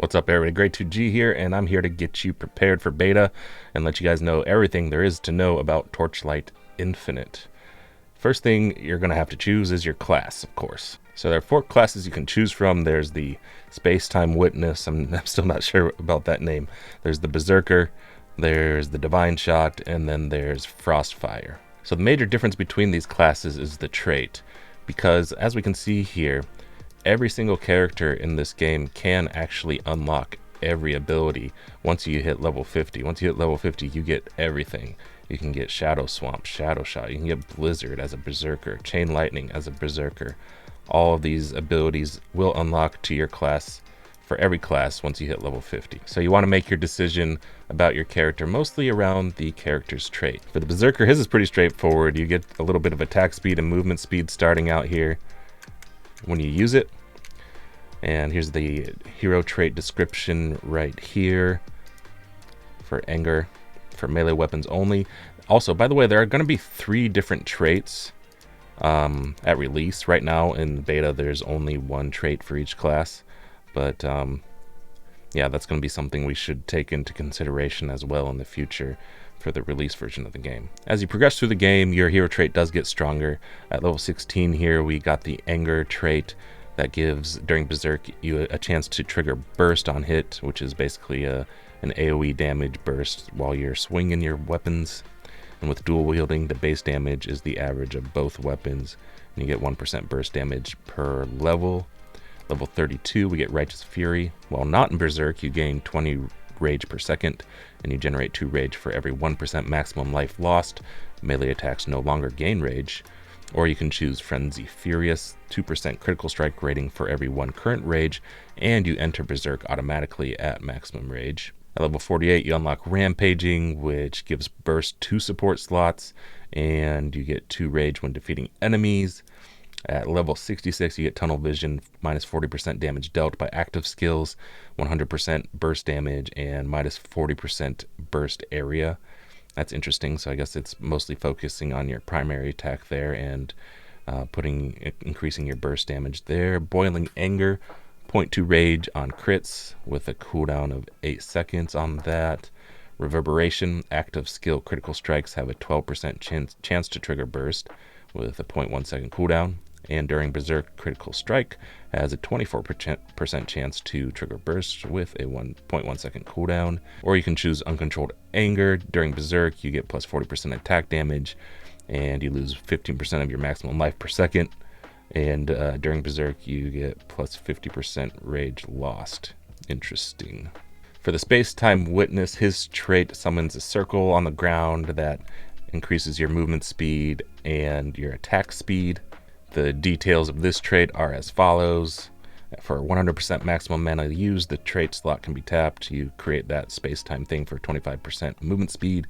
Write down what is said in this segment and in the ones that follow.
What's up, everybody? Great2G here, and I'm here to get you prepared for beta and let you guys know everything there is to know about Torchlight Infinite. First thing you're going to have to choose is your class, of course. So there are 4 classes you can choose from. There's the Spacetime Witness. I'm still not sure about that name. There's the Berserker, there's the Divineshot, and then there's Frostfire. So the major difference between these classes is the trait, because as we can see here, every single character in this game can actually unlock every ability once you hit level 50. Once you hit level 50, you get everything. You can get Shadow Swamp, Shadow Shot, you can get Blizzard as a Berserker, Chain Lightning as a Berserker. All of these abilities will unlock to your class for every class once you hit level 50. So you want to make your decision about your character mostly around the character's trait. For the Berserker, his is pretty straightforward. You get a little bit of attack speed and movement speed starting out here when you use it. And here's the hero trait description right here for anger, for melee weapons only. Also, by the way, there are going to be 3 different traits at release. Right now in beta, there's only 1 trait for each class, but yeah, that's going to be something we should take into consideration as well in the future for the release version of the game. As you progress through the game, your hero trait does get stronger. At level 16 here, we got the anger trait that gives, during Berserk, you a chance to trigger burst on hit, which is basically an AoE damage burst while you're swinging your weapons. And with dual wielding, the base damage is the average of both weapons, and you get 1% burst damage per level. Level 32, we get Righteous Fury. While not in Berserk, you gain 20 rage per second, and you generate 2 rage for every 1% maximum life lost. Melee attacks no longer gain rage. Or you can choose Frenzy Furious, 2% critical strike rating for every 1 current rage, and you enter Berserk automatically at maximum rage. At level 48, you unlock Rampaging, which gives burst 2 support slots, and you get 2 rage when defeating enemies. At level 66, you get Tunnel Vision, minus 40% damage dealt by active skills, 100% burst damage, and minus 40% burst area. That's interesting, so I guess it's mostly focusing on your primary attack there and increasing your burst damage there. Boiling Anger, 0.2 rage on crits with a cooldown of 8 seconds on that. Reverberation, active skill critical strikes have a 12% chance to trigger burst with a 0.1 second cooldown. And during Berserk, critical strike has a 24% chance to trigger burst with a 1.1 second cooldown. Or you can choose Uncontrolled Anger. During Berserk, you get plus 40% attack damage, and you lose 15% of your maximum life per second. And during Berserk, you get plus 50% rage lost. Interesting. For the Spacetime Witness, his trait summons a circle on the ground that increases your movement speed and your attack speed. The details of this trait are as follows. For 100% maximum mana used, the trait slot can be tapped. You create that Spacetime thing for 25% movement speed.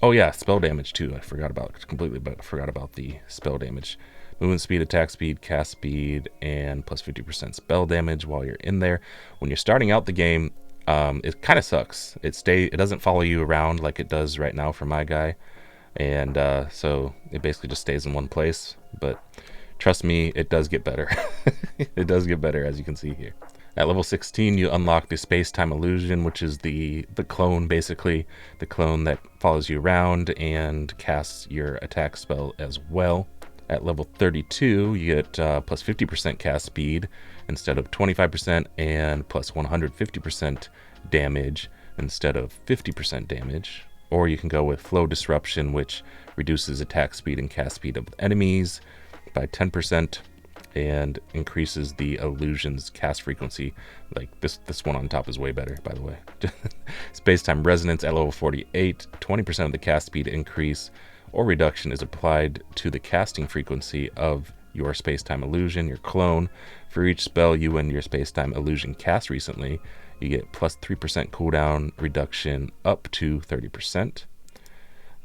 Oh yeah, spell damage too. I forgot about the spell damage. Movement speed, attack speed, cast speed, and plus 50% spell damage while you're in there. When you're starting out the game, it kind of sucks. It doesn't follow you around like it does right now for my guy. And so it basically just stays in one place, but trust me, it does get better. It does get better, as you can see here. At level 16, you unlock the Spacetime Illusion, which is the clone, basically, the clone that follows you around and casts your attack spell as well. At level 32, you get plus 50% cast speed instead of 25%, and plus 150% damage instead of 50% damage. Or you can go with Flow Disruption, which reduces attack speed and cast speed of enemies by 10% and increases the illusion's cast frequency. Like this one on top is way better, by the way. Spacetime Resonance at level 48, 20% of the cast speed increase or reduction is applied to the casting frequency of your Spacetime Illusion, your clone. For each spell you and your Spacetime Illusion cast recently, you get plus 3% cooldown reduction up to 30%.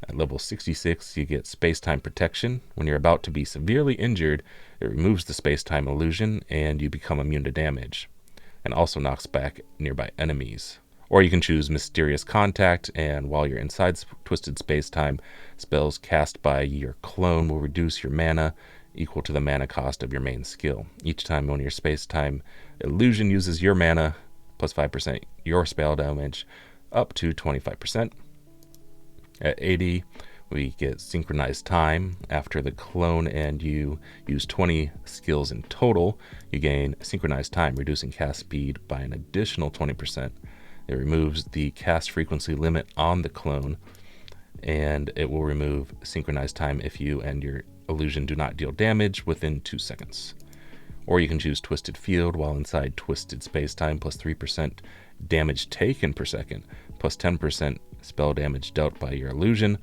At level 66, you get Spacetime Protection. When you're about to be severely injured, it removes the Spacetime Illusion and you become immune to damage, and also knocks back nearby enemies. Or you can choose Mysterious Contact, and while you're inside Twisted Spacetime, spells cast by your clone will reduce your mana equal to the mana cost of your main skill. Each time when your Spacetime Illusion uses your mana, plus 5% your spell damage up to 25%. At 80, we get synchronized time. After the clone and you use 20 skills in total, you gain synchronized time, reducing cast speed by an additional 20%. It removes the cast frequency limit on the clone, and it will remove synchronized time if you and your illusion do not deal damage within 2 seconds. Or you can choose Twisted Field while inside Twisted Spacetime, plus 3% damage taken per second, plus 10% spell damage dealt by your illusion,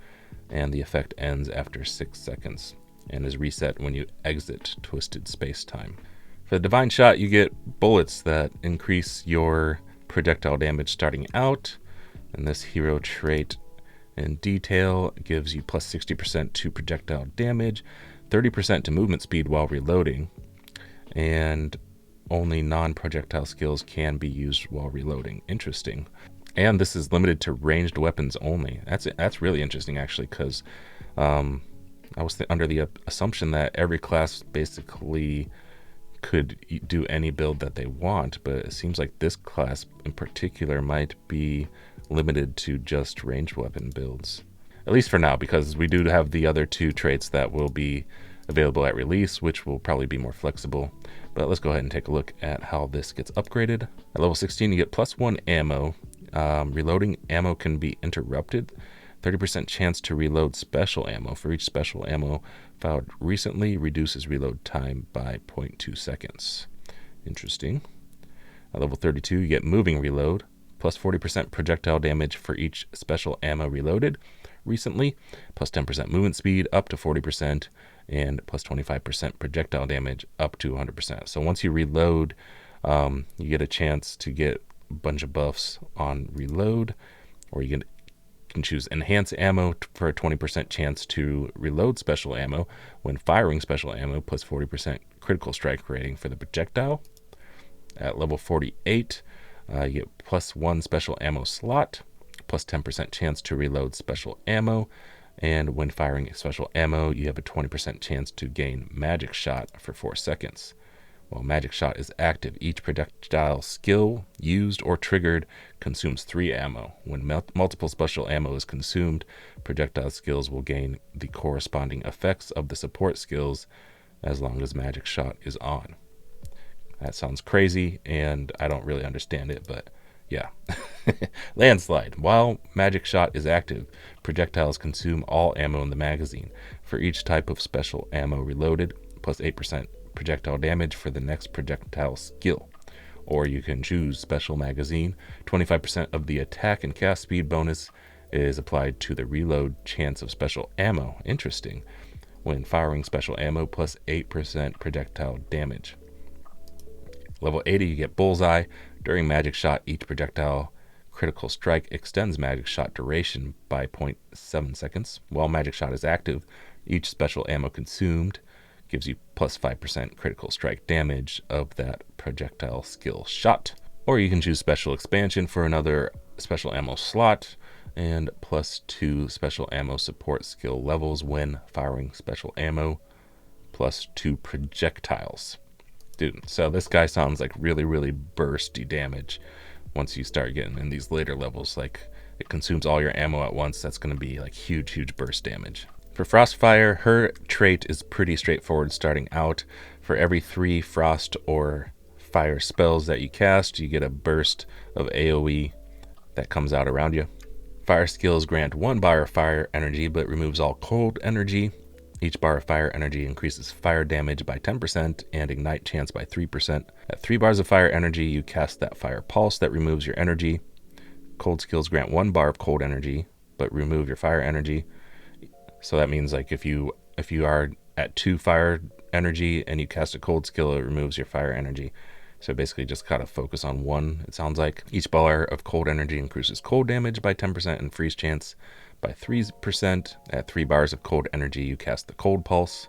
and the effect ends after 6 seconds and is reset when you exit Twisted Spacetime. For the Divineshot, you get bullets that increase your projectile damage starting out, and this hero trait in detail gives you plus 60% to projectile damage, 30% to movement speed while reloading, and only non-projectile skills can be used while reloading. Interesting. And this is limited to ranged weapons only. That's really interesting, actually, because I was under the assumption that every class basically could do any build that they want, but it seems like this class in particular might be limited to just ranged weapon builds. At least for now, because we do have the other 2 traits that will be available at release, which will probably be more flexible. But let's go ahead and take a look at how this gets upgraded. At level 16, you get plus 1 ammo. Reloading ammo can be interrupted. 30% chance to reload special ammo. For each special ammo found recently, reduces reload time by 0.2 seconds. Interesting. At level 32, you get moving reload. Plus 40% projectile damage for each special ammo reloaded recently. Plus 10% movement speed up to 40%. And plus 25% projectile damage up to 100%. So once you reload, you get a chance to get a bunch of buffs on reload, or you can choose enhance ammo for a 20% chance to reload special ammo when firing special ammo, plus 40% critical strike rating for the projectile. At level 48, you get plus 1 special ammo slot, plus 10% chance to reload special ammo, and when firing special ammo, you have a 20% chance to gain Magic Shot for 4 seconds. While Magic Shot is active, each projectile skill used or triggered consumes 3 ammo. When multiple special ammo is consumed, projectile skills will gain the corresponding effects of the support skills as long as Magic Shot is on. That sounds crazy, and I don't really understand it, but yeah. Landslide. While Magic Shot is active, projectiles consume all ammo in the magazine. For each type of special ammo reloaded, plus 8% projectile damage for the next projectile skill. Or you can choose Special Magazine. 25% of the attack and cast speed bonus is applied to the reload chance of special ammo. Interesting. When firing special ammo, plus 8% projectile damage. Level 80, you get Bullseye. During Magic Shot, each projectile critical strike extends Magic Shot duration by 0.7 seconds. While Magic Shot is active, each special ammo consumed gives you plus 5% critical strike damage of that projectile skill shot. Or you can choose Special Expansion for another special ammo slot, and plus 2 special ammo support skill levels when firing special ammo, plus 2 projectiles. Dude, so this guy sounds like really, really bursty damage once you start getting in these later levels. Like, it consumes all your ammo at once. That's going to be like huge, huge burst damage. For Frostfire, her trait is pretty straightforward starting out. For every 3 frost or fire spells that you cast, you get a burst of AoE that comes out around you. Fire skills grant 1 bar of fire energy, but removes all cold energy. Each bar of fire energy increases fire damage by 10% and ignite chance by 3%. At 3 bars of fire energy, you cast that fire pulse that removes your energy. Cold skills grant 1 bar of cold energy, but remove your fire energy. So that means like if you are at 2 fire energy and you cast a cold skill, it removes your fire energy. So basically just gotta focus on 1, it sounds like. Each bar of cold energy increases cold damage by 10% and freeze chance by 3%. At 3 bars of cold energy, you cast the cold pulse.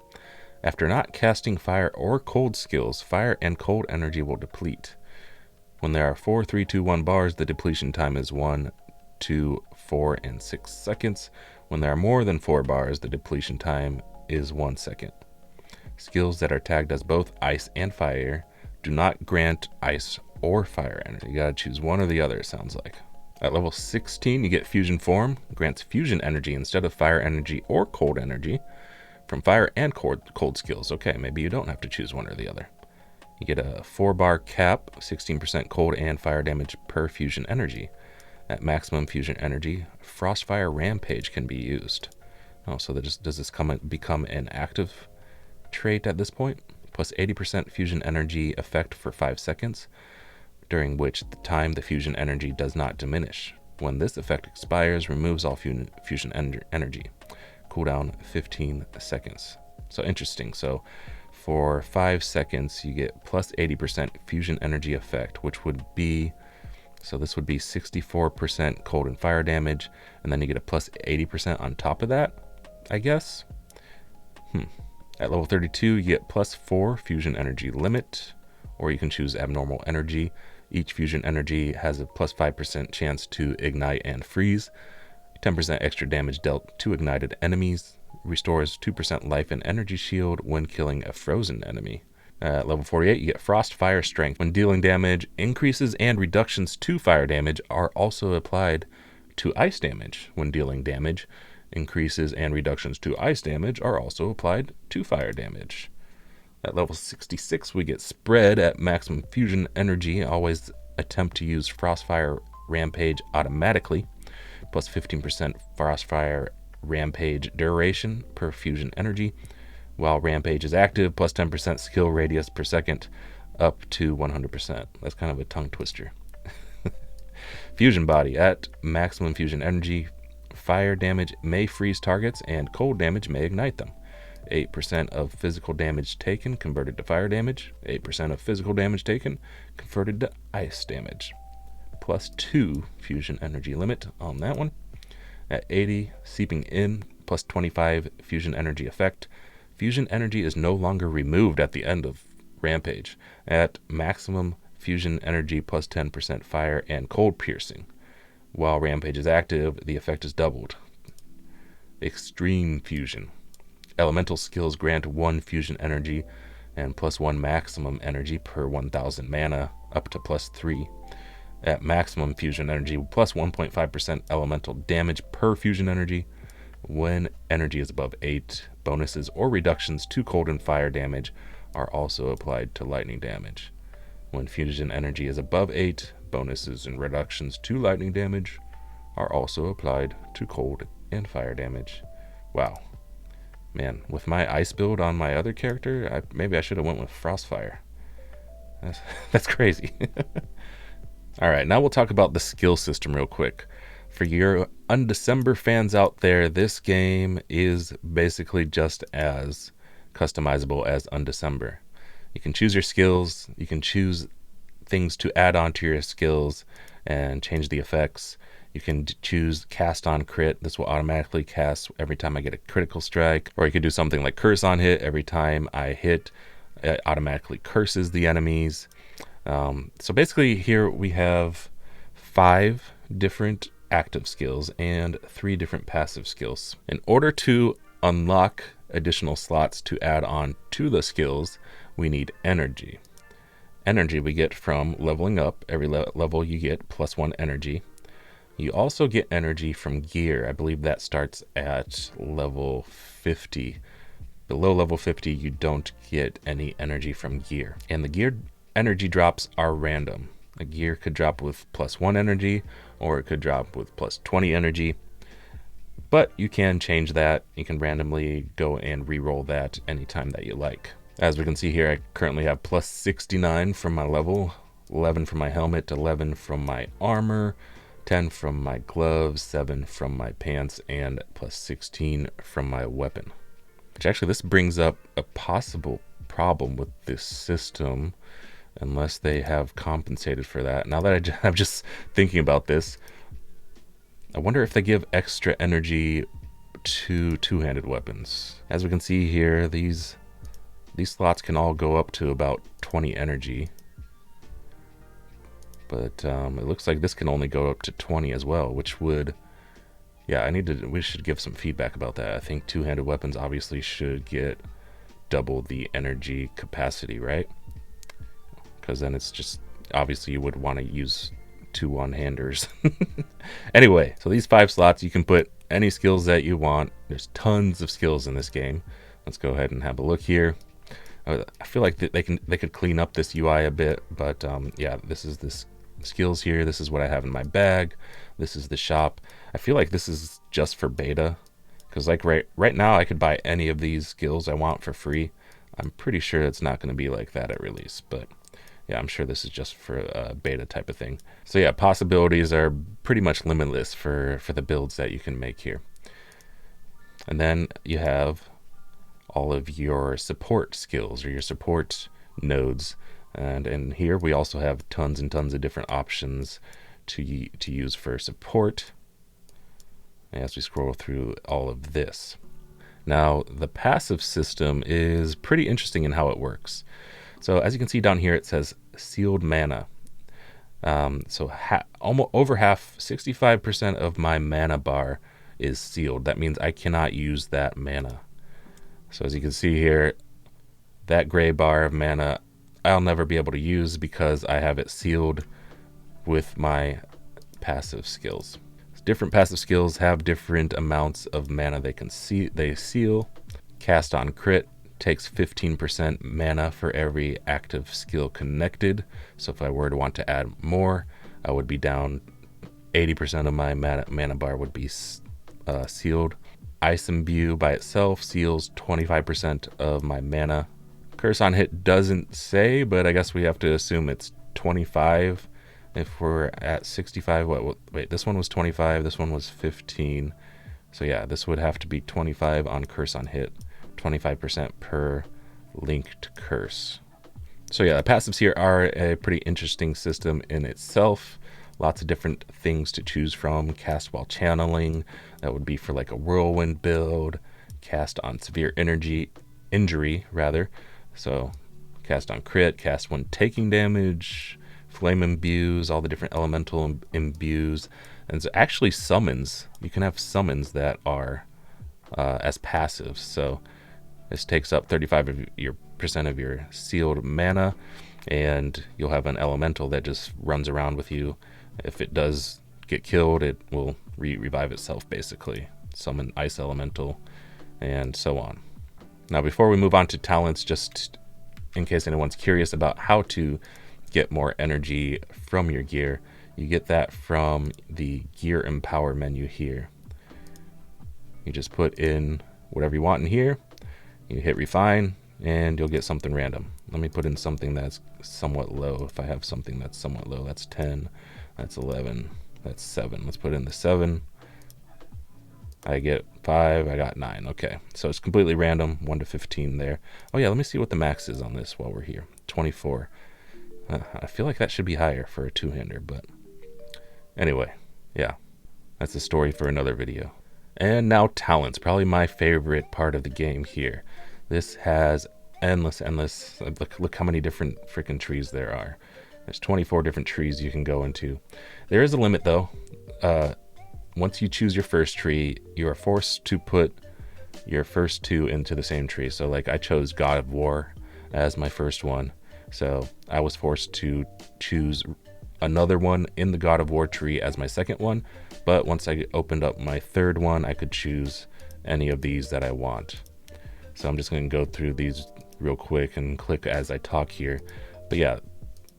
After not casting fire or cold skills, fire and cold energy will deplete. When there are 4, 3, 2, 1 bars, the depletion time is 1, 2, 4, and 6 seconds. When there are more than 4 bars, the depletion time is 1 second. Skills that are tagged as both ice and fire do not grant ice or fire energy. You gotta choose one or the other, it sounds like. At level 16, you get Fusion Form. Grants fusion energy instead of fire energy or cold energy from fire and cold skills. Okay, maybe you don't have to choose one or the other. You get a 4-bar cap, 16% cold and fire damage per fusion energy. At maximum fusion energy, Frostfire Rampage can be used. Oh, so does this become an active trait at this point? Plus 80% fusion energy effect for 5 seconds, during which the time the fusion energy does not diminish. When this effect expires, removes all fusion energy. Cooldown 15 seconds. So interesting. So for 5 seconds, you get plus 80% fusion energy effect, which would be, so this would be 64% cold and fire damage, and then you get a plus 80% on top of that, I guess. At level 32, you get plus 4 fusion energy limit, or you can choose abnormal energy. Each fusion energy has a plus 5% chance to ignite and freeze. 10% extra damage dealt to ignited enemies. Restores 2% life and energy shield when killing a frozen enemy. At level 48, you get Frostfire Strength. When dealing damage, increases and reductions to fire damage are also applied to ice damage. When dealing damage, increases and reductions to ice damage are also applied to fire damage. At level 66, we get Spread at maximum fusion energy. Always attempt to use Frostfire Rampage automatically. Plus 15% Frostfire Rampage duration per fusion energy. While Rampage is active, plus 10% skill radius per second, up to 100%. That's kind of a tongue twister. Fusion Body. At maximum fusion energy, fire damage may freeze targets and cold damage may ignite them. 8% of physical damage taken converted to fire damage. 8% of physical damage taken converted to ice damage. Plus 2 fusion energy limit on that one. At 80, Seeping In, plus 25 fusion energy effect. Fusion energy is no longer removed at the end of Rampage. At maximum fusion energy, plus 10% fire and cold piercing. While Rampage is active, the effect is doubled. Extreme Fusion. Elemental skills grant 1 fusion energy and plus 1 maximum energy per 1000 mana, up to plus 3. At maximum fusion energy, plus 1.5% elemental damage per fusion energy. When energy is above 8, bonuses or reductions to cold and fire damage are also applied to lightning damage. When fusion energy is above 8, bonuses and reductions to lightning damage are also applied to cold and fire damage. Wow. Man, with my ice build on my other character, maybe I should have went with Frostfire. That's crazy. All right, now we'll talk about the skill system real quick. For your Undecember fans out there, this game is basically just as customizable as Undecember. You can choose your skills, you can choose things to add on to your skills and change the effects. You can choose cast on crit. This will automatically cast every time I get a critical strike. Or you could do something like curse on hit. Every time I hit, it automatically curses the enemies. So basically here we have 5 different active skills and 3 different passive skills. In order to unlock additional slots to add on to the skills, we need energy. Energy we get from leveling up. Every level you get plus 1 energy. You also get energy from gear. I believe that starts at level 50. Below level 50, you don't get any energy from gear. And the gear energy drops are random. A gear could drop with plus 1 energy, or it could drop with plus 20 energy. But you can change that. You can randomly go and re-roll that anytime that you like. As we can see here, I currently have plus 69 from my level, 11 from my helmet, 11 from my armor, 10 from my gloves, 7 from my pants, and plus 16 from my weapon. Which actually, this brings up a possible problem with this system, unless they have compensated for that. Now that I'm just thinking about this, I wonder if they give extra energy to two-handed weapons. As we can see here, these slots can all go up to about 20 energy. But it looks like this can only go up to 20 as well, which would, yeah, we should give some feedback about that. I think two-handed weapons obviously should get double the energy capacity, right? Because then it's just obviously you would want to use 2 one-handers. Anyway, so these 5 slots, you can put any skills that you want. There's tons of skills in this game. Let's go ahead and have a look here. I feel like they could clean up this UI a bit, but yeah, this is this skills here. This is what I have in my bag. This is the shop. I feel like this is just for beta, because like right now I could buy any of these skills I want for free. I'm pretty sure it's not going to be like that at release, but yeah, I'm sure this is just for a beta type of thing. So yeah, possibilities are pretty much limitless for the builds that you can make here. And then you have all of your support skills or your support nodes. And in here we also have tons and tons of different options to use for support as we scroll through all of this. Now, the passive system is pretty interesting in how it works. So as you can see down here, it says sealed mana. So almost over half, 65% of my mana bar is sealed. That means I cannot use that mana. So as you can see here, that gray bar of mana I'll never be able to use because I have it sealed with my passive skills. Different passive skills have different amounts of mana they seal. Cast on crit takes 15% mana for every active skill connected. So if I were to want to add more, I would be down 80% of my mana bar would be sealed. Ice Imbue by itself seals 25% of my mana. Curse on Hit doesn't say, but I guess we have to assume it's 25 if we're at 65. Wait, this one was 25, this one was 15. So yeah, this would have to be 25 on Curse on Hit, 25% per linked curse. So yeah, the passives here are a pretty interesting system in itself. Lots of different things to choose from. Cast while channeling, that would be for like a whirlwind build. Cast on severe injury rather. So cast on crit, cast when taking damage, flame imbues, all the different elemental imbues, and so actually summons. You can have summons that are as passives. So this takes up 35% of your sealed mana, and you'll have an elemental that just runs around with you. If it does get killed, it will revive itself basically. Summon ice elemental, and so on. Now before we move on to talents, just in case anyone's curious about how to get more energy from your gear, you get that from the Gear Empower menu here. You just put in whatever you want in here, you hit refine, and you'll get something random. Let me put in something that's somewhat low. If I have something that's somewhat low, that's 10, that's 11, that's 7. Let's put in the 7. I get 5, I got 9. Okay, so it's completely random, 1 to 15 there. Oh yeah, let me see what the max is on this while we're here. 24. I feel like that should be higher for a two-hander, but anyway, yeah, that's a story for another video. And now talents, probably my favorite part of the game here. This has endless, look how many different freaking trees there are. There's 24 different trees you can go into. There is a limit though. Once you choose your first tree, you are forced to put your first 2 into the same tree. So like I chose God of War as my first one. So I was forced to choose another one in the God of War tree as my second one. But once I opened up my third one, I could choose any of these that I want. So I'm just going to go through these real quick and click as I talk here. But yeah,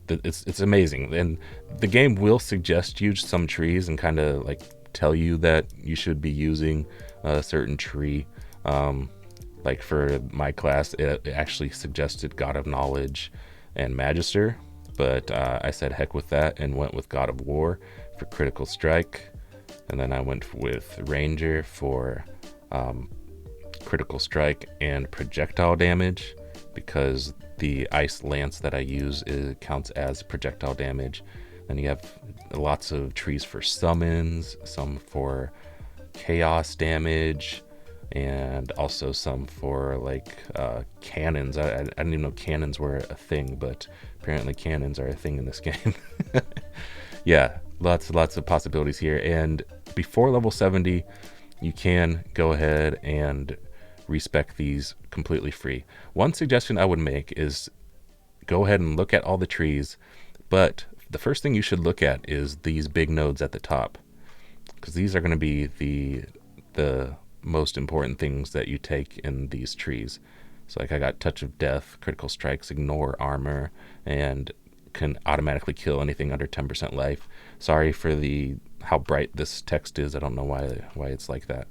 it's amazing. And the game will suggest you some trees and kind of like tell you that you should be using a certain tree. Like for my class, it actually suggested God of Knowledge and Magister, but I said heck with that and went with God of War for critical strike, and then I went with Ranger for critical strike and projectile damage, because the ice lance that I use counts as projectile damage. Then you have lots of trees for summons, some for chaos damage, and also some for like cannons. I didn't even know cannons were a thing, but apparently cannons are a thing in this game. Yeah, lots of possibilities here. And before level 70, you can go ahead and respec these completely free. One suggestion I would make is go ahead and look at all the trees, But the first thing you should look at is these big nodes at the top, because these are going to be the most important things that you take in these trees. So like I got Touch of Death, Critical Strikes, Ignore Armor, and can automatically kill anything under 10% life. Sorry for how bright this text is. I don't know why it's like that.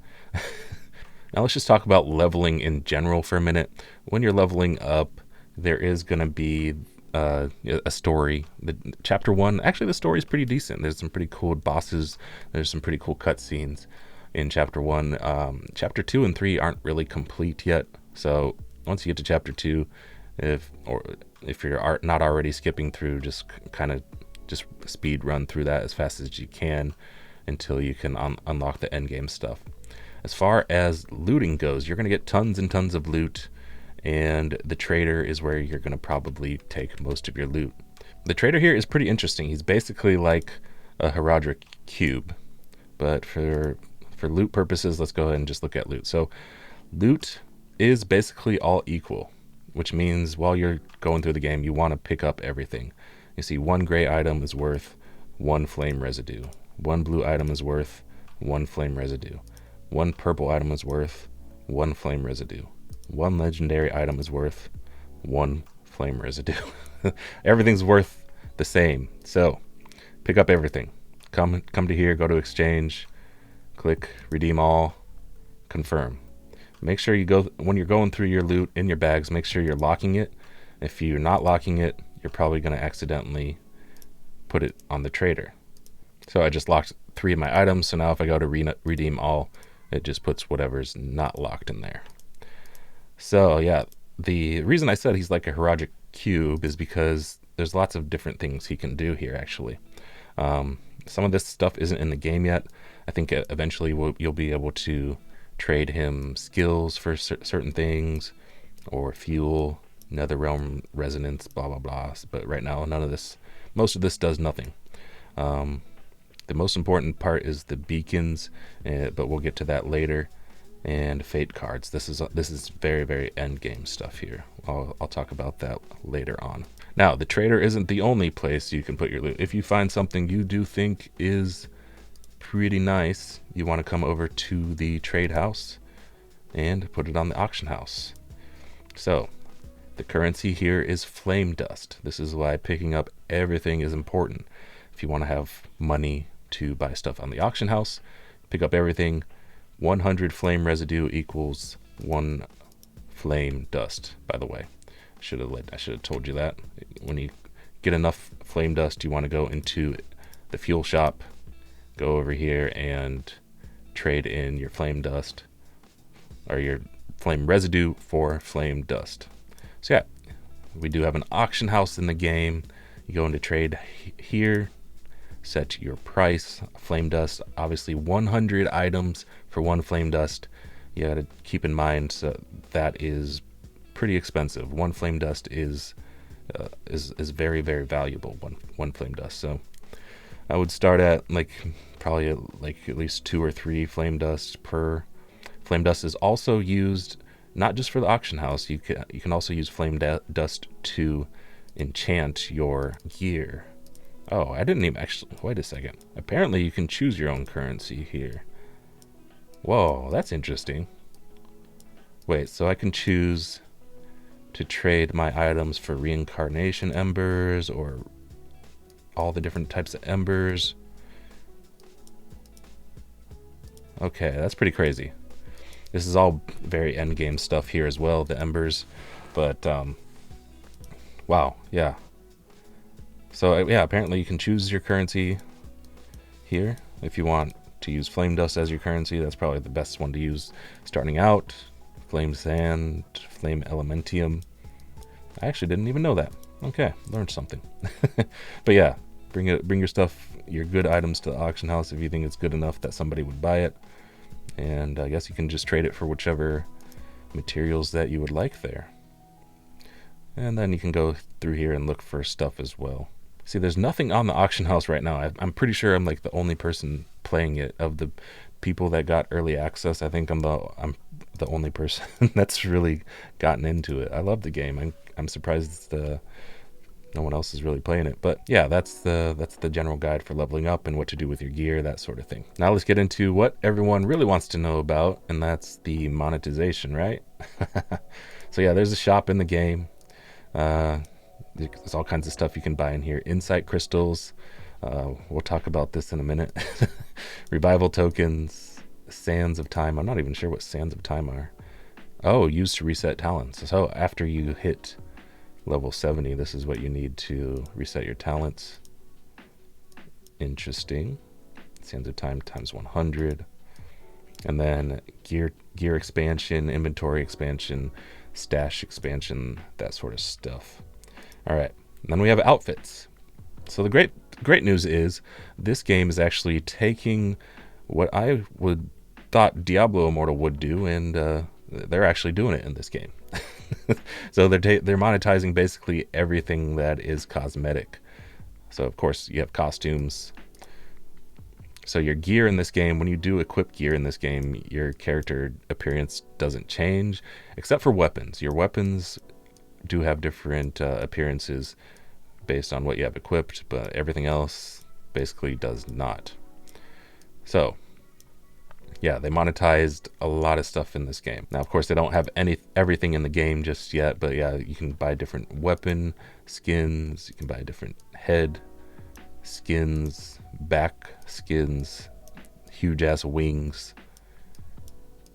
Now let's just talk about leveling in general for a minute. When you're leveling up, there is going to be a story. Chapter 1, actually the story is pretty decent. There's some pretty cool bosses. There's some pretty cool cutscenes in Chapter 1. Chapter 2 and 3 aren't really complete yet. So once you get to Chapter 2, if you're not already skipping through, just speed run through that as fast as you can until you can unlock the endgame stuff. As far as looting goes, you're going to get tons and tons of loot, and the trader is where you're going to probably take most of your loot. The trader here is pretty interesting. He's basically like a Heraldric cube, but for loot purposes, let's go ahead and just look at loot. So loot is basically all equal, which means while you're going through the game, you want to pick up everything. You see, one gray item is worth 1 flame residue. One blue item is worth 1 flame residue. One purple item is worth 1 flame residue. One legendary item is worth 1 flame residue. Everything's worth the same. So pick up everything. Come to here, go to exchange, click redeem all, confirm. Make sure when you're going through your loot in your bags, make sure you're locking it. If you're not locking it, you're probably going to accidentally put it on the trader. So I just locked 3 of my items. So now if I go to redeem all, it just puts whatever's not locked in there. So yeah, the reason I said he's like a Heraldric cube is because there's lots of different things he can do here, actually. Some of this stuff isn't in the game yet. I think eventually you'll be able to trade him skills for certain things, or fuel, Netherrealm resonance, blah blah blah. But right now, most of this does nothing. The most important part is the beacons, but we'll get to that later. And fate cards. This is very, very end game stuff here. I'll talk about that later on. Now, the trader isn't the only place you can put your loot. If you find something you do think is pretty nice, you want to come over to the trade house and put it on the auction house. So the currency here is flame dust. This is why picking up everything is important. If you want to have money to buy stuff on the auction house, pick up everything. 100 flame residue equals 1 flame dust, by the way. I should have told you that. When you get enough flame dust, you want to go into the fuel shop, go over here and trade in your flame dust, or your flame residue for flame dust. So yeah, we do have an auction house in the game. You go into trade here, set your price, flame dust, obviously 100 items for 1 flame dust. You gotta keep in mind, so that is pretty expensive. 1 flame dust is very, very valuable, one flame dust. So I would start at probably at least 2 or 3 flame dust per. Flame dust is also used not just for the auction house. You can also use flame dust to enchant your gear. Oh, I didn't even actually, wait a second. Apparently you can choose your own currency here. Whoa, that's interesting. Wait, so I can choose to trade my items for reincarnation embers or all the different types of embers. Okay, that's pretty crazy. This is all very endgame stuff here as well, the embers. But, wow, yeah. So yeah, apparently you can choose your currency here. If you want to use flame dust as your currency, that's probably the best one to use starting out. Flame sand, flame elementium. I actually didn't even know that. Okay, learned something. But yeah, bring your stuff, your good items to the auction house if you think it's good enough that somebody would buy it. And I guess you can just trade it for whichever materials that you would like there. And then you can go through here and look for stuff as well. See, there's nothing on the auction house right now. I'm pretty sure I'm like the only person playing it. Of the people that got early access, I think I'm the only person that's really gotten into it. I love the game. I'm surprised No one else is really playing it. But yeah, that's the general guide for leveling up and what to do with your gear, that sort of thing. Now let's get into what everyone really wants to know about, and that's the monetization, right? So yeah, there's a shop in the game. There's all kinds of stuff you can buy in here. Insight crystals. We'll talk about this in a minute. Revival tokens. Sands of time. I'm not even sure what sands of time are. Oh, used to reset talents. So after you hit level 70, this is what you need to reset your talents. Interesting. Sands of time times 100. And then gear expansion, inventory expansion, stash expansion, that sort of stuff. All right. And then we have outfits. So the great news is this game is actually taking what I would thought Diablo Immortal would do, and they're actually doing it in this game. So they're monetizing basically everything that is cosmetic. So of course you have costumes. So your gear in this game, when you do equip gear in this game, your character appearance doesn't change, except for weapons. Your weapons do have different appearances based on what you have equipped, but everything else basically does not. So yeah, they monetized a lot of stuff in this game. Now, of course, they don't have everything in the game just yet, but yeah, you can buy different weapon skins, you can buy different head skins, back skins, huge ass wings.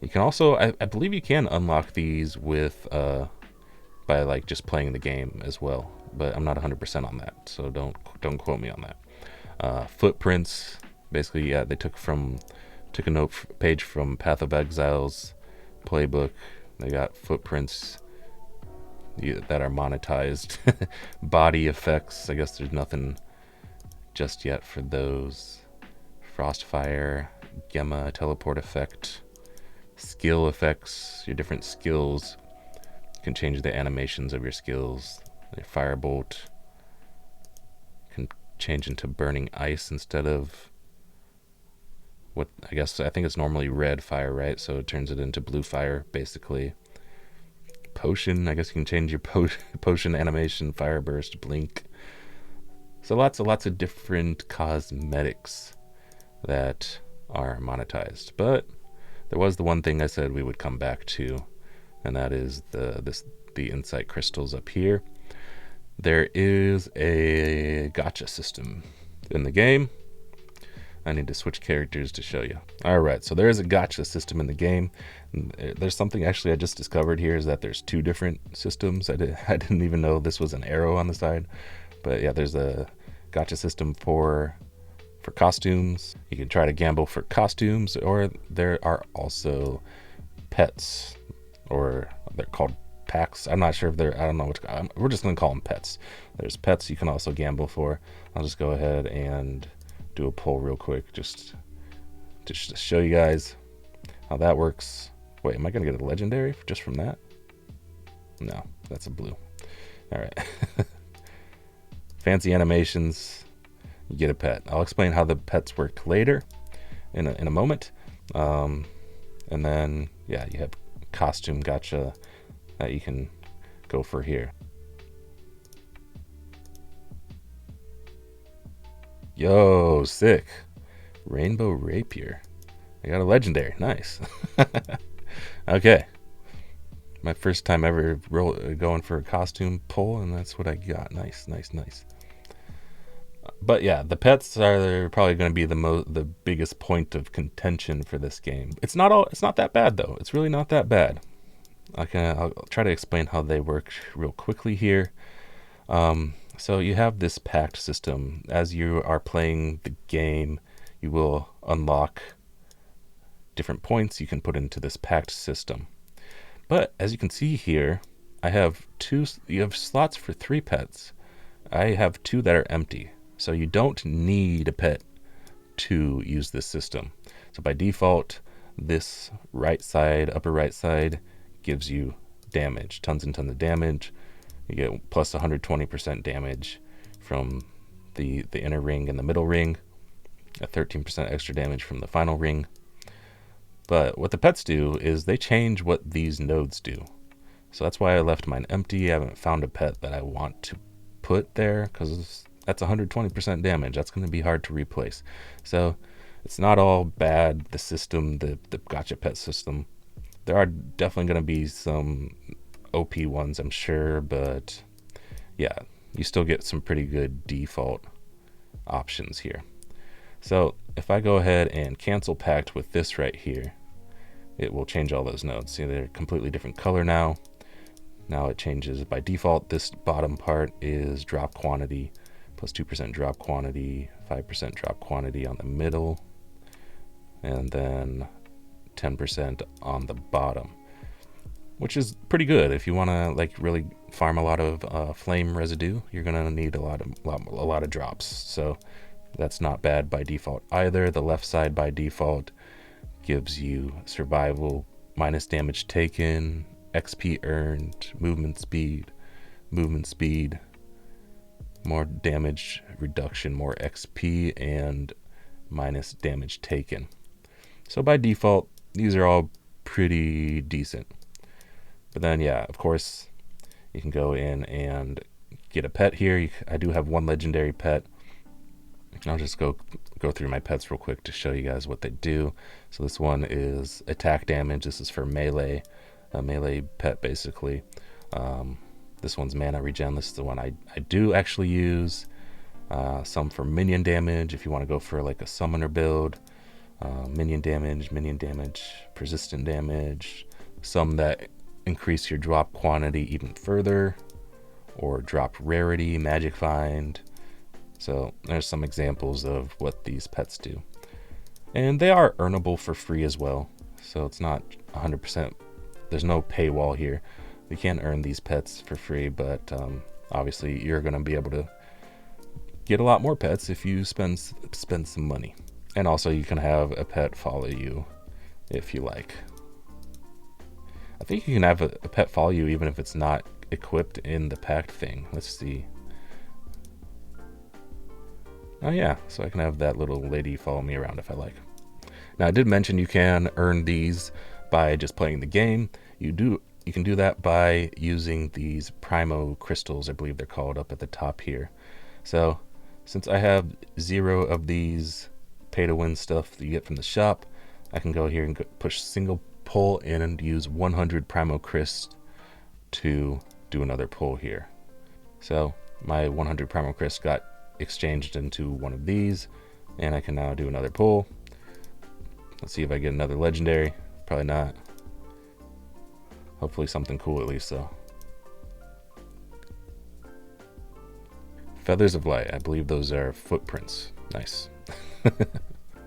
You can also, I believe you can unlock these with by like just playing the game as well, but I'm not 100% on that, so don't quote me on that. Footprints, basically, yeah, they took a note page from Path of Exile's playbook. They got footprints that are monetized. Body effects, I guess there's nothing just yet for those. Frostfire, Gemma, teleport effect, skill effects, your different skills. You can change the animations of your skills. Your firebolt can change into burning ice instead of what I think it's normally red fire, right? So it turns it into blue fire, basically. Potion, I guess you can change your potion animation, fire burst, blink. So lots of different cosmetics that are monetized. But there was the one thing I said we would come back to, and that is the insight crystals up here. There is a gacha system in the game. I need to switch characters to show you. All right, so there is a gacha system in the game. There's something actually I just discovered here, is that there's two different systems. I didn't even know this was an arrow on the side. But yeah, there's a gacha system for costumes. You can try to gamble for costumes, or there are also pets, or they're called packs. I'm not sure if they're, I don't know which, we're just gonna call them pets. There's pets you can also gamble for. I'll just go ahead and do a poll real quick just to show you guys how that works. Wait, am I gonna get a legendary just from that? No, that's a blue. All right. Fancy animations, you get a pet. I'll explain how the pets work later in a moment. And then yeah, you have costume gacha that you can go for here. Yo, sick. Rainbow Rapier. I got a legendary. Nice. Okay. My first time ever going for a costume pull, and that's what I got. Nice. But yeah, the pets are probably going to be the biggest point of contention for this game. It's not that bad though. It's really not that bad. I'll try to explain how they work real quickly here. So you have this Pact system. As you are playing the game, you will unlock different points you can put into this Pact system. But as you can see here, you have slots for 3 pets. I have 2 that are empty. So you don't need a pet to use this system. So by default, this upper right side gives you damage, tons and tons of damage. You get plus 120% damage from the inner ring and the middle ring, a 13% extra damage from the final ring. But what the pets do is they change what these nodes do. So that's why I left mine empty. I haven't found a pet that I want to put there because that's 120% damage. That's going to be hard to replace. So it's not all bad, the system, the Gacha pet system. There are definitely going to be some OP ones, I'm sure, but yeah, you still get some pretty good default options here. So if I go ahead and cancel Pact with this right here, it will change all those nodes. See, they're a completely different color now. Now it changes by default. This bottom part is drop quantity, plus 2% drop quantity, 5% drop quantity on the middle, and then 10% on the bottom, which is pretty good. If you want to like really farm a lot of flame residue, you're gonna need a lot of drops. So that's not bad by default either. The left side by default gives you survival, minus damage taken, XP earned, movement speed, more damage reduction, more XP, and minus damage taken. So by default, these are all pretty decent. But then, yeah, of course, you can go in and get a pet here. I do have one legendary pet. I'll just go through my pets real quick to show you guys what they do. So this one is attack damage. This is for melee, a melee pet basically. This one's mana regen. This is the one I do actually use. Some for minion damage if you want to go for like a summoner build. Minion damage, persistent damage. Some that increase your drop quantity even further, or drop rarity, magic find. So there's some examples of what these pets do. And they are earnable for free as well. So it's not 100%. There's no paywall here. You can earn these pets for free, but obviously you're going to be able to get a lot more pets if you spend some money. And also you can have a pet follow you if you like. I think you can have a pet follow you even if it's not equipped in the Pact thing. Let's see. Oh yeah, so I can have that little lady follow me around if I like. Now I did mention you can earn these by just playing the game. You can do that by using these Primo crystals, I believe they're called, up at the top here. So since I have 0 of these pay to win stuff that you get from the shop, I can go here and push single pull in and use 100 Primo Crist to do another pull here. So my 100 Primo Crist got exchanged into one of these, and I can now do another pull. Let's see if I get another legendary. Probably not. Hopefully something cool at least though. Feathers of Light, I believe those are footprints. Nice.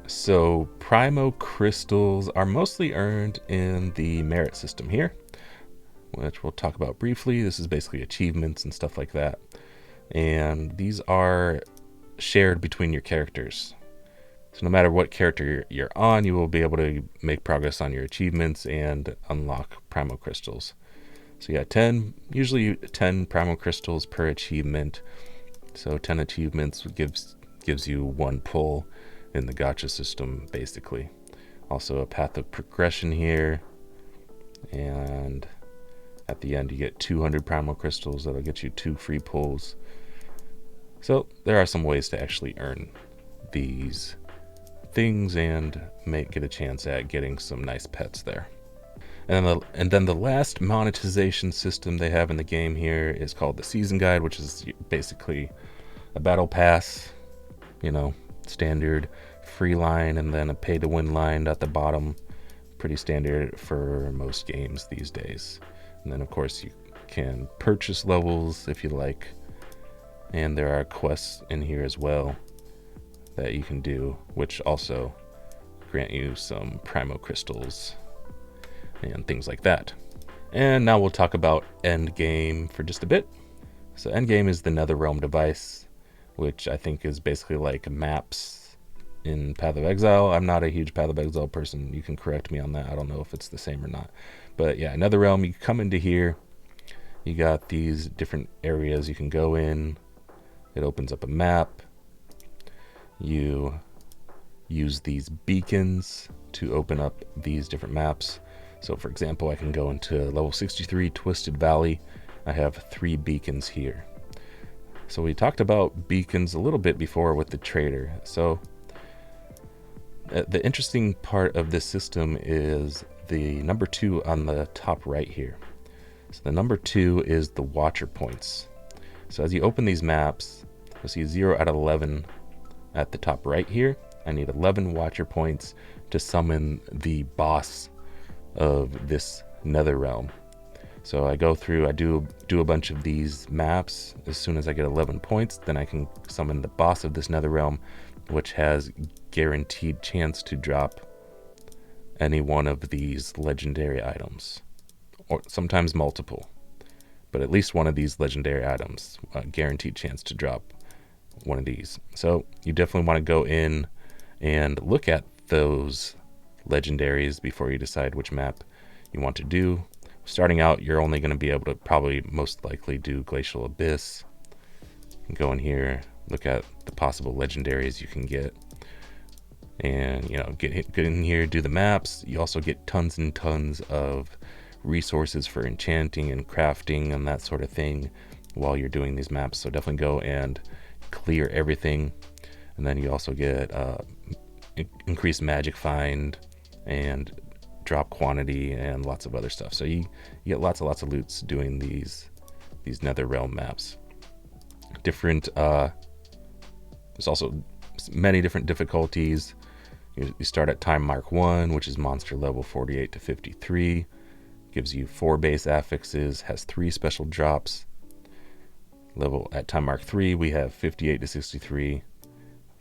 So Primo crystals are mostly earned in the merit system here, which we'll talk about briefly. This is basically achievements and stuff like that. And these are shared between your characters. So no matter what character you're on, you will be able to make progress on your achievements and unlock Primo crystals. So yeah, usually 10 Primo crystals per achievement. So 10 achievements gives you one pull in the Gacha system, basically. Also a path of progression here, and at the end you get 200 Primo crystals. That'll get you 2 free pulls. So there are some ways to actually earn these things and get a chance at getting some nice pets there. And then the last monetization system they have in the game here is called the Season Guide, which is basically a battle pass, standard free line, and then a pay to win line at the bottom. Pretty standard for most games these days. And then of course you can purchase levels if you like, and there are quests in here as well that you can do, which also grant you some Primo crystals and things like that. And now we'll talk about Endgame for just a bit. So Endgame is the Netherrealm device, which I think is basically like maps in Path of Exile. I'm not a huge Path of Exile person. You can correct me on that. I don't know if it's the same or not. But yeah, Netherrealm, you come into here. You got these different areas you can go in. It opens up a map. You use these beacons to open up these different maps. So for example, I can go into level 63 Twisted Valley. I have 3 beacons here. So we talked about beacons a little bit before with the trader. So the interesting part of this system is the number 2 on the top right here. So the number 2 is the watcher points. So as you open these maps, you'll see 0 out of 11 at the top right here. I need 11 watcher points to summon the boss of this Netherrealm. So I go through, I do a bunch of these maps. As soon as I get 11 points, then I can summon the boss of this Netherrealm, which has guaranteed chance to drop any one of these legendary items, or sometimes multiple, but at least one of these legendary items, guaranteed chance to drop one of these. So you definitely want to go in and look at those legendaries before you decide which map you want to do. Starting out, you're only going to be able to probably most likely do Glacial Abyss. Go in here, look at the possible legendaries you can get, and get in here, do the maps. You also get tons and tons of resources for enchanting and crafting and that sort of thing while you're doing these maps. So definitely go and clear everything. And then you also get increased magic find and drop quantity and lots of other stuff. So you get lots of loots doing these Netherrealm maps. Different there's also many different difficulties. You start at time mark 1, which is monster level 48 to 53. Gives you 4 base affixes, has 3 special drops. Level at time mark 3, we have 58 to 63,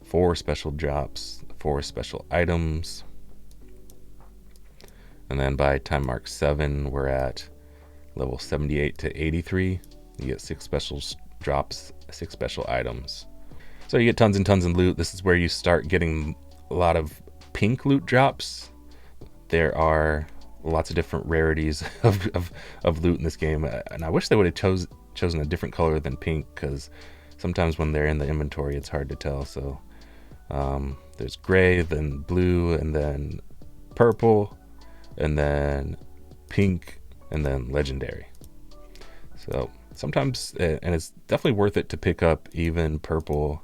4 special drops, 4 special items. And then by time mark 7, we're at level 78 to 83. You get 6 special drops, 6 special items. So you get tons and tons of loot. This is where you start getting a lot of pink loot drops. There are lots of different rarities of loot in this game, and I wish they would have chosen a different color than pink, because sometimes when they're in the inventory it's hard to tell. So there's gray, then blue, and then purple, and then pink, and then legendary. So sometimes, and it's definitely worth it to pick up even purple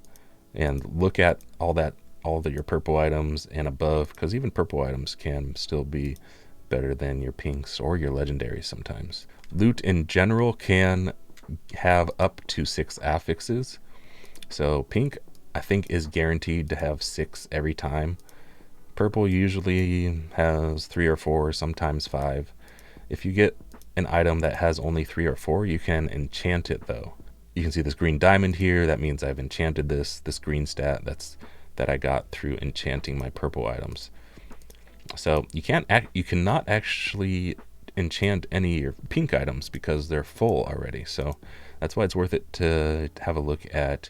and look at all of your purple items and above, because even purple items can still be better than your pinks or your legendaries sometimes. Loot in general can have up to 6 affixes. So pink, I think, is guaranteed to have 6 every time. Purple usually has 3 or 4, sometimes 5. If you get an item that has only 3 or 4, you can enchant it though. You can see this green diamond here. That means I've enchanted this green stat that I got through enchanting my purple items. So you cannot actually enchant any of your pink items because they're full already. So that's why it's worth it to have a look at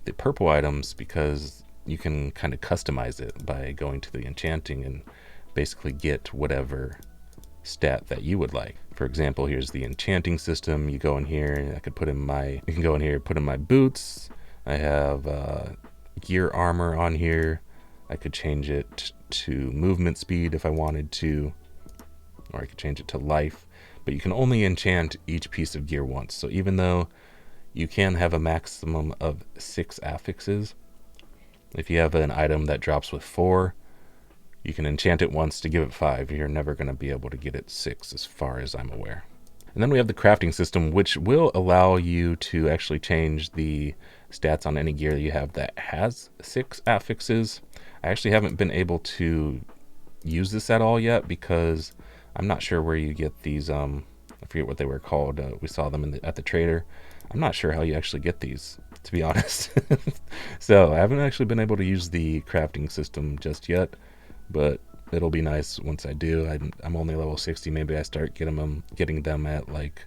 the purple items, because you can kind of customize it by going to the enchanting and basically get whatever stat that you would like. For example, here's the enchanting system. You go in here, you can go in here, put in my boots. I have gear armor on here. I could change it to movement speed if I wanted to, or I could change it to life, but you can only enchant each piece of gear once. So even though you can have a maximum of 6 affixes, if you have an item that drops with 4, you can enchant it once to give it 5. You're never going to be able to get it 6 as far as I'm aware. And then we have the crafting system, which will allow you to actually change the stats on any gear that you have that has 6 affixes. I actually haven't been able to use this at all yet, because I'm not sure where you get these. I forget what they were called. We saw them at the trader. I'm not sure how you actually get these, to be honest. So I haven't actually been able to use the crafting system just yet, but it'll be nice once I do. I'm only level 60. Maybe I start getting them at like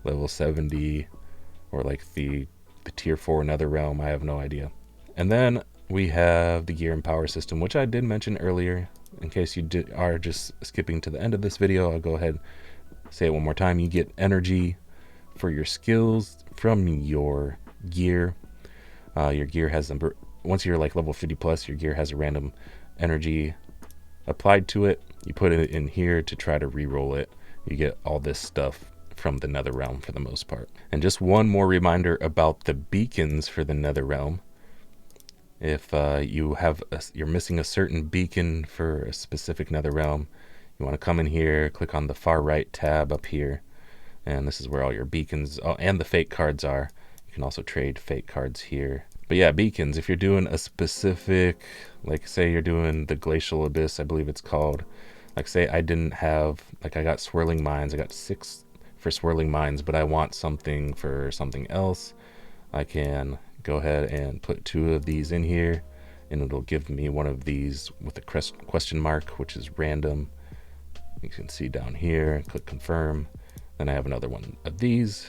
level 70, or like the tier 4 Netherrealm. I have no idea. And then we have the gear and power system, which I did mention earlier. In case you are just skipping to the end of this video, I'll go ahead and say it one more time. You get energy for your skills from your gear. Your gear has once you're like level 50 plus, your gear has a random energy applied to it. You put it in here to try to re-roll it. You get all this stuff from the Netherrealm for the most part. And just one more reminder about the beacons for the Netherrealm. If you're missing a certain beacon for a specific Netherrealm, you want to come in here, click on the far right tab up here, and this is where all your beacons and the fake cards are. You can also trade fake cards here. But yeah, beacons, if you're doing a specific, like say you're doing the Glacial Abyss, I believe it's called. Like say I didn't have, like I got Swirling Mines, I got 6 for Swirling Mines, but I want something for something else. I can go ahead and put 2 of these in here, and it'll give me one of these with a question mark, which is random. You can see down here, click confirm. Then I have another one of these,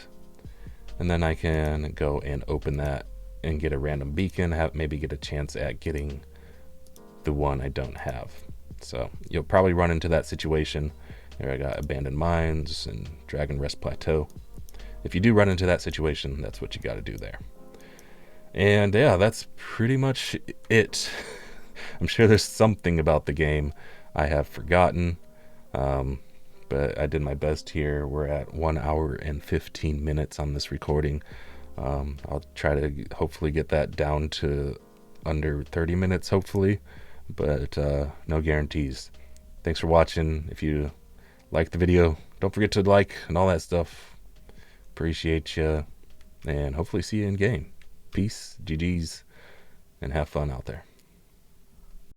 and then I can go and open that and get a random beacon, maybe get a chance at getting the one I don't have. So you'll probably run into that situation. There I got Abandoned Mines and Dragon Rest Plateau. If you do run into that situation, that's what you got to do there. And yeah, that's pretty much it. I'm sure there's something about the game I have forgotten, but I did my best here. We're at 1 hour and 15 minutes on this recording. I'll try to hopefully get that down to under 30 minutes, hopefully, but no guarantees. Thanks for watching. If you like the video, don't forget to like and all that stuff. Appreciate you, and hopefully see you in game. Peace, GG's, and have fun out there.